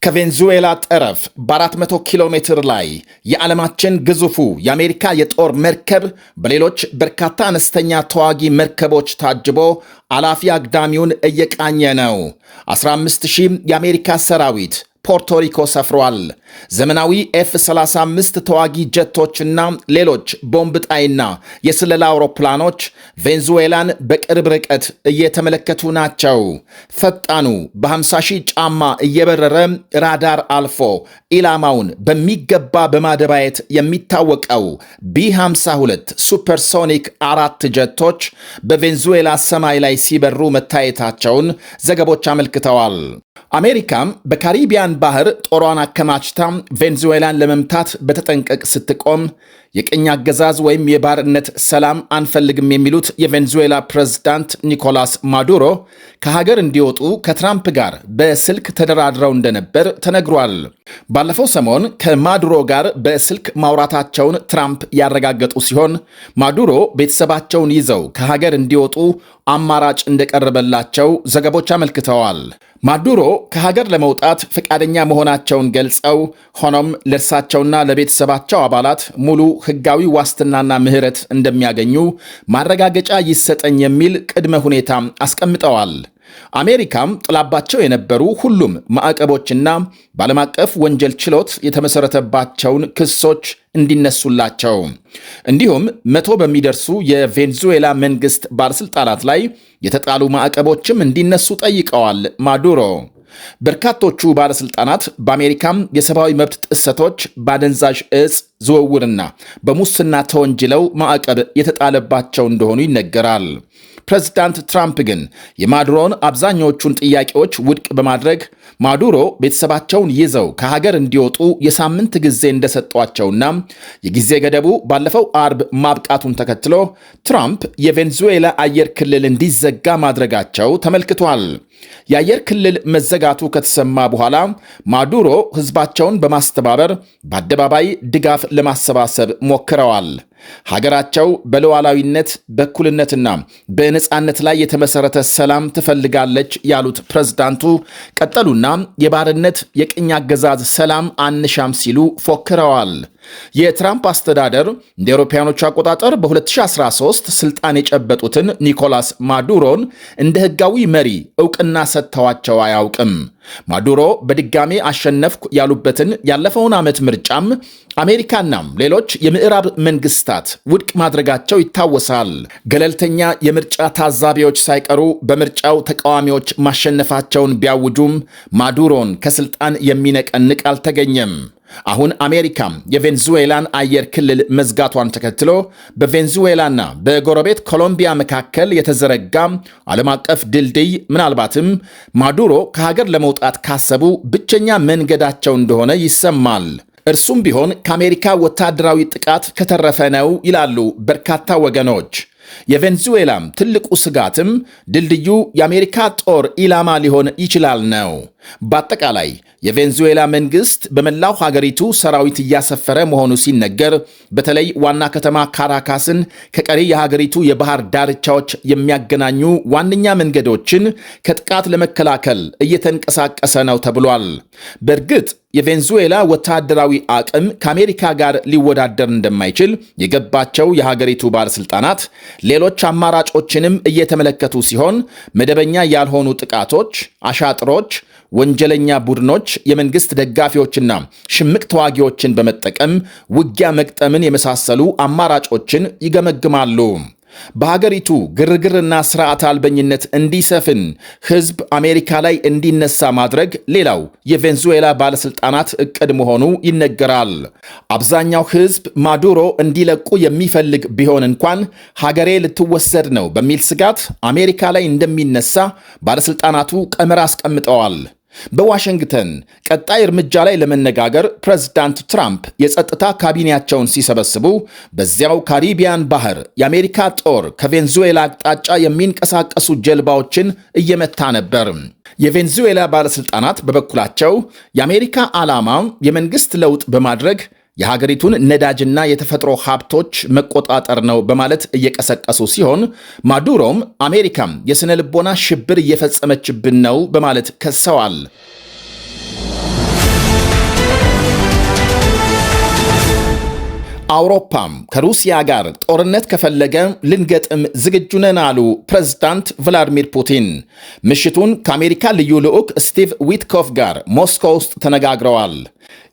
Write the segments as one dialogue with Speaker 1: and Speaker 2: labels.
Speaker 1: ከቬንዙዌላ ጠረፍ በ400 ኪሎ ሜትር ላይ የዓለማችን ግዙፉ የአሜሪካ የጦር መርከብ በሌሎች በርካታ አነስተኛ ተዋጊ መርከቦች ታጅቦ አላፊ አግዳሚውን እየቃኘ ነው። 15000 የአሜሪካ ሰራዊት ፖርቶሪኮ ሰፍሯል። ዘመናዊ F-35 ተዋጊ ጀቶችና ሌሎች ቦምብ ጣይና የስለላ አውሮፕላኖች ቬንዙዌላን በቅርብ ርቀት እየተመለከቱ ናቸው። ፈጣኑ በ50,000 ጫማ እየበረረ ራዳር አልፎ ኢላማውን በሚገባ በማደባየት የሚታወቀው B-52 ሱፐርሶኒክ 4 ጀቶች በቬንዙዌላ ሰማይ ላይ ሲበሩ መታየታቸውን ዘገቦች አመልክተዋል። አሜሪካም በካሪቢያን ባህር ጦሯን አከማችታ ቬንዙዌላን ለመምታት በተጠንቀቅ ስትቆም የቅኝ አገዛዝ ወይም የባርነት ሰላም አንፈልግም የሚሉት የቬንዙዌላ ፕሬዝዳንት ኒኮላስ ማዱሮ ከሀገር እንዲወጡ ከትራምፕ ጋር በስልክ ተደራድረው እንደነበር ተነግሯል። ባለፈው ሰሞን ከማዱሮ ጋር በስልክ ማውራታቸውን ትራምፕ ያረጋገጡ ሲሆን ማዱሮ ቤተሰባቸውን ይዘው ከሀገር እንዲወጡ አማራጭ እንደቀረበላቸው ዘገቦች አመልክተዋል። ማዱሮ ከሀገር ለመውጣት ፈቃደኛ መሆናቸውን ገልጸው ሆኖም ለእርሳቸውና ለቤተሰባቸው አባላት ሙሉ ሕጋዊ ዋስትናና ምህረት እንደሚያገኙ ማረጋገጫ ይሰጠኝ የሚል ቅድመ ሁኔታ አስቀምጠዋል። አሜሪካም ጥላባቸው የነበሩ ሁሉም ማዕቀቦችና በዓለም አቀፍ ወንጀል ችሎት የተመሰረተባቸውን ክሶች እንዲነሱላቸው እንዲሁም 100 በሚደርሱ የቬንዙዌላ መንግስት ባለስልጣናት ላይ የተጣሉ ማዕቀቦችም እንዲነሱ ጠይቀዋል። ማዱሮ በርካቶቹ ባለስልጣናት በአሜሪካም የሰብአዊ መብት ጥሰቶች፣ በአደንዛዥ ዕፅ ዝውውርና በሙስና ተወንጅለው ማዕቀብ የተጣለባቸው እንደሆኑ ይነገራል። ፕሬዝዳንት ትራምፕ ግን የማዱሮን አብዛኛዎቹን ጥያቄዎች ውድቅ በማድረግ ማዱሮ ቤተሰባቸውን ይዘው ከሀገር እንዲወጡ የሳምንት ጊዜ እንደሰጧቸውና የጊዜ ገደቡ ባለፈው አርብ ማብቃቱን ተከትሎ ትራምፕ የቬንዙዌላ አየር ክልል እንዲዘጋ ማድረጋቸው ተመልክቷል። የአየር ክልል መዘጋቱ ከተሰማ በኋላ ማዱሮ ሕዝባቸውን በማስተባበር በአደባባይ ድጋፍ ለማሰባሰብ ሞክረዋል። ሀገራቸው በሉዓላዊነት በእኩልነትና በነጻነት ላይ የተመሰረተ ሰላም ትፈልጋለች ያሉት ፕሬዝዳንቱ ቀጠሉና የባርነት የቅኝ አገዛዝ ሰላም አንሻም ሲሉ ፎክረዋል። የትራምፕ አስተዳደር እንደ አውሮፓውያኖቹ አቆጣጠር በ2013 ስልጣን የጨበጡትን ኒኮላስ ማዱሮን እንደ ህጋዊ መሪ ዕውቅና ሰጥተዋቸው አያውቅም። ማዱሮ በድጋሜ አሸነፍኩ ያሉበትን ያለፈውን ዓመት ምርጫም አሜሪካናም ሌሎች የምዕራብ መንግስታት ውድቅ ማድረጋቸው ይታወሳል። ገለልተኛ የምርጫ ታዛቢዎች ሳይቀሩ በምርጫው ተቃዋሚዎች ማሸነፋቸውን ቢያውጁም ማዱሮን ከስልጣን የሚነቀንቅ አልተገኘም። አሁን አሜሪካም የቬንዙዌላን አየር ክልል መዝጋቷን ተከትሎ በቬንዙዌላና በጎረቤት ኮሎምቢያ መካከል የተዘረጋ ዓለም አቀፍ ድልድይ ምናልባትም ማዱሮ ከሀገር ለመውጣት ካሰቡ ብቸኛ መንገዳቸው እንደሆነ ይሰማል። እርሱም ቢሆን ከአሜሪካ ወታደራዊ ጥቃት ከተረፈ ነው ይላሉ በርካታ ወገኖች። የቬንዙዌላም ትልቁ ስጋትም ድልድዩ የአሜሪካ ጦር ኢላማ ሊሆን ይችላል ነው። በአጠቃላይ የቬንዙዌላ መንግስት በመላው ሀገሪቱ ሰራዊት እያሰፈረ መሆኑ ሲነገር በተለይ ዋና ከተማ ካራካስን ከቀሪ የሀገሪቱ የባህር ዳርቻዎች የሚያገናኙ ዋነኛ መንገዶችን ከጥቃት ለመከላከል እየተንቀሳቀሰ ነው ተብሏል። በእርግጥ የቬንዙዌላ ወታደራዊ አቅም ከአሜሪካ ጋር ሊወዳደር እንደማይችል የገባቸው የሀገሪቱ ባለስልጣናት ሌሎች አማራጮችንም እየተመለከቱ ሲሆን መደበኛ ያልሆኑ ጥቃቶች፣ አሻጥሮች፣ ወንጀለኛ ቡድኖች የመንግስት ደጋፊዎችና ሽምቅ ተዋጊዎችን በመጠቀም ውጊያ መቅጠምን የመሳሰሉ አማራጮችን ይገመግማሉ። በሀገሪቱ ግርግርና ስርዓት አልበኝነት እንዲሰፍን ህዝብ አሜሪካ ላይ እንዲነሳ ማድረግ ሌላው የቬንዙዌላ ባለስልጣናት እቅድ መሆኑ ይነገራል። አብዛኛው ህዝብ ማዱሮ እንዲለቁ የሚፈልግ ቢሆን እንኳን ሀገሬ ልትወሰድ ነው በሚል ስጋት አሜሪካ ላይ እንደሚነሳ ባለስልጣናቱ ቀመር አስቀምጠዋል። በዋሽንግተን ቀጣይ እርምጃ ላይ ለመነጋገር ፕሬዝዳንት ትራምፕ የጸጥታ ካቢኔያቸውን ሲሰበስቡ በዚያው ካሪቢያን ባህር የአሜሪካ ጦር ከቬንዙዌላ አቅጣጫ የሚንቀሳቀሱ ጀልባዎችን እየመታ ነበር። የቬንዙዌላ ባለስልጣናት በበኩላቸው የአሜሪካ ዓላማ የመንግስት ለውጥ በማድረግ የሀገሪቱን ነዳጅና የተፈጥሮ ሀብቶች መቆጣጠር ነው በማለት እየቀሰቀሱ ሲሆን ማዱሮም አሜሪካም የስነ ልቦና ሽብር እየፈጸመችብን ነው በማለት ከሰዋል። አውሮፓም ከሩሲያ ጋር ጦርነት ከፈለገ ልንገጥም ዝግጁ ነን አሉ ፕሬዝዳንት ቭላዲሚር ፑቲን። ምሽቱን ከአሜሪካ ልዩ ልዑክ ስቲቭ ዊትኮፍ ጋር ሞስኮ ውስጥ ተነጋግረዋል።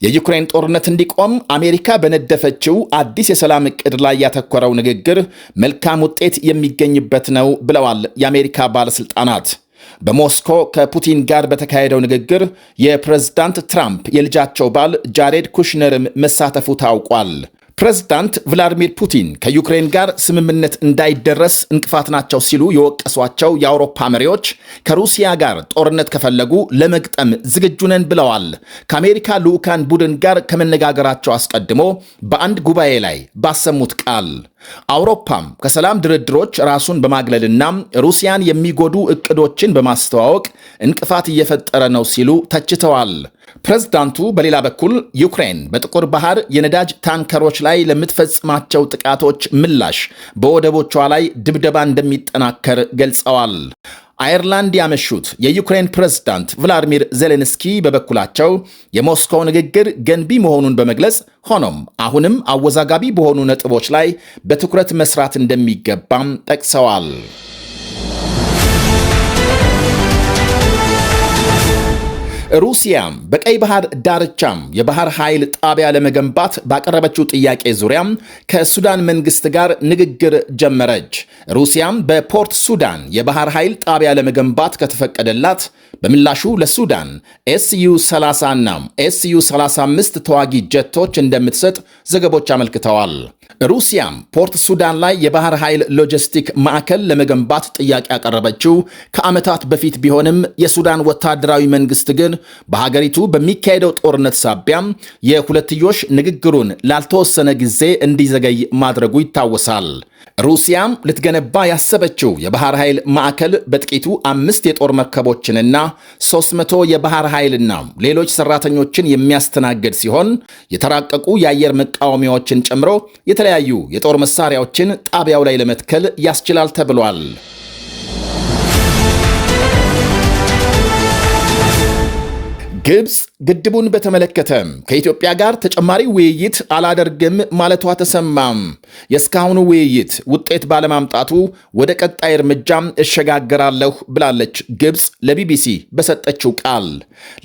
Speaker 1: የዩክሬን ጦርነት እንዲቆም አሜሪካ በነደፈችው አዲስ የሰላም ዕቅድ ላይ ያተኮረው ንግግር መልካም ውጤት የሚገኝበት ነው ብለዋል የአሜሪካ ባለሥልጣናት። በሞስኮ ከፑቲን ጋር በተካሄደው ንግግር የፕሬዝዳንት ትራምፕ የልጃቸው ባል ጃሬድ ኩሽነርም መሳተፉ ታውቋል። ፕሬዝዳንት ቭላዲሚር ፑቲን ከዩክሬን ጋር ስምምነት እንዳይደረስ እንቅፋት ናቸው ሲሉ የወቀሷቸው የአውሮፓ መሪዎች ከሩሲያ ጋር ጦርነት ከፈለጉ ለመግጠም ዝግጁ ነን ብለዋል። ከአሜሪካ ልዑካን ቡድን ጋር ከመነጋገራቸው አስቀድሞ በአንድ ጉባኤ ላይ ባሰሙት ቃል አውሮፓም ከሰላም ድርድሮች ራሱን በማግለልና ሩሲያን የሚጎዱ እቅዶችን በማስተዋወቅ እንቅፋት እየፈጠረ ነው ሲሉ ተችተዋል። ፕሬዝዳንቱ በሌላ በኩል ዩክሬን በጥቁር ባህር የነዳጅ ታንከሮች ላይ ለምትፈጽማቸው ጥቃቶች ምላሽ በወደቦቿ ላይ ድብደባ እንደሚጠናከር ገልጸዋል። አየርላንድ ያመሹት የዩክሬን ፕሬዝዳንት ቭላዲሚር ዜሌንስኪ በበኩላቸው የሞስኮው ንግግር ገንቢ መሆኑን በመግለጽ ሆኖም አሁንም አወዛጋቢ በሆኑ ነጥቦች ላይ በትኩረት መስራት እንደሚገባም ጠቅሰዋል። ሩሲያም በቀይ ባህር ዳርቻም የባህር ኃይል ጣቢያ ለመገንባት ባቀረበችው ጥያቄ ዙሪያም ከሱዳን መንግስት ጋር ንግግር ጀመረች። ሩሲያም በፖርት ሱዳን የባህር ኃይል ጣቢያ ለመገንባት ከተፈቀደላት በምላሹ ለሱዳን ኤስዩ 30 እና ኤስዩ 35 ተዋጊ ጀቶች እንደምትሰጥ ዘገቦች አመልክተዋል። ሩሲያም ፖርት ሱዳን ላይ የባህር ኃይል ሎጂስቲክ ማዕከል ለመገንባት ጥያቄ ያቀረበችው ከዓመታት በፊት ቢሆንም የሱዳን ወታደራዊ መንግስት ግን በሀገሪቱ በሚካሄደው ጦርነት ሳቢያም የሁለትዮሽ ንግግሩን ላልተወሰነ ጊዜ እንዲዘገይ ማድረጉ ይታወሳል። ሩሲያም ልትገነባ ያሰበችው የባህር ኃይል ማዕከል በጥቂቱ 5 የጦር መርከቦችንና 300 የባህር ኃይልና ሌሎች ሰራተኞችን የሚያስተናግድ ሲሆን የተራቀቁ የአየር መቃወሚያዎችን ጨምሮ የተለያዩ የጦር መሳሪያዎችን ጣቢያው ላይ ለመትከል ያስችላል ተብሏል። ግብፅ ግድቡን በተመለከተ ከኢትዮጵያ ጋር ተጨማሪ ውይይት አላደርግም ማለቷ ተሰማም። የእስካሁኑ ውይይት ውጤት ባለማምጣቱ ወደ ቀጣይ እርምጃም እሸጋገራለሁ ብላለች ግብፅ ለቢቢሲ በሰጠችው ቃል።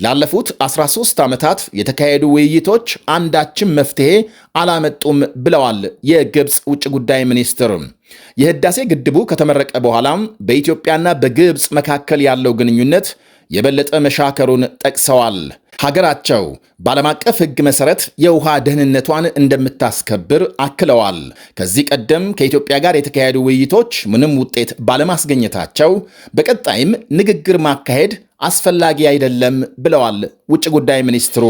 Speaker 1: ላለፉት 13 ዓመታት የተካሄዱ ውይይቶች አንዳችም መፍትሄ አላመጡም ብለዋል የግብፅ ውጭ ጉዳይ ሚኒስትር። የህዳሴ ግድቡ ከተመረቀ በኋላም በኢትዮጵያና በግብፅ መካከል ያለው ግንኙነት የበለጠ መሻከሩን ጠቅሰዋል። ሀገራቸው በዓለም አቀፍ ሕግ መሠረት የውሃ ደህንነቷን እንደምታስከብር አክለዋል። ከዚህ ቀደም ከኢትዮጵያ ጋር የተካሄዱ ውይይቶች ምንም ውጤት ባለማስገኘታቸው በቀጣይም ንግግር ማካሄድ አስፈላጊ አይደለም ብለዋል ውጭ ጉዳይ ሚኒስትሩ።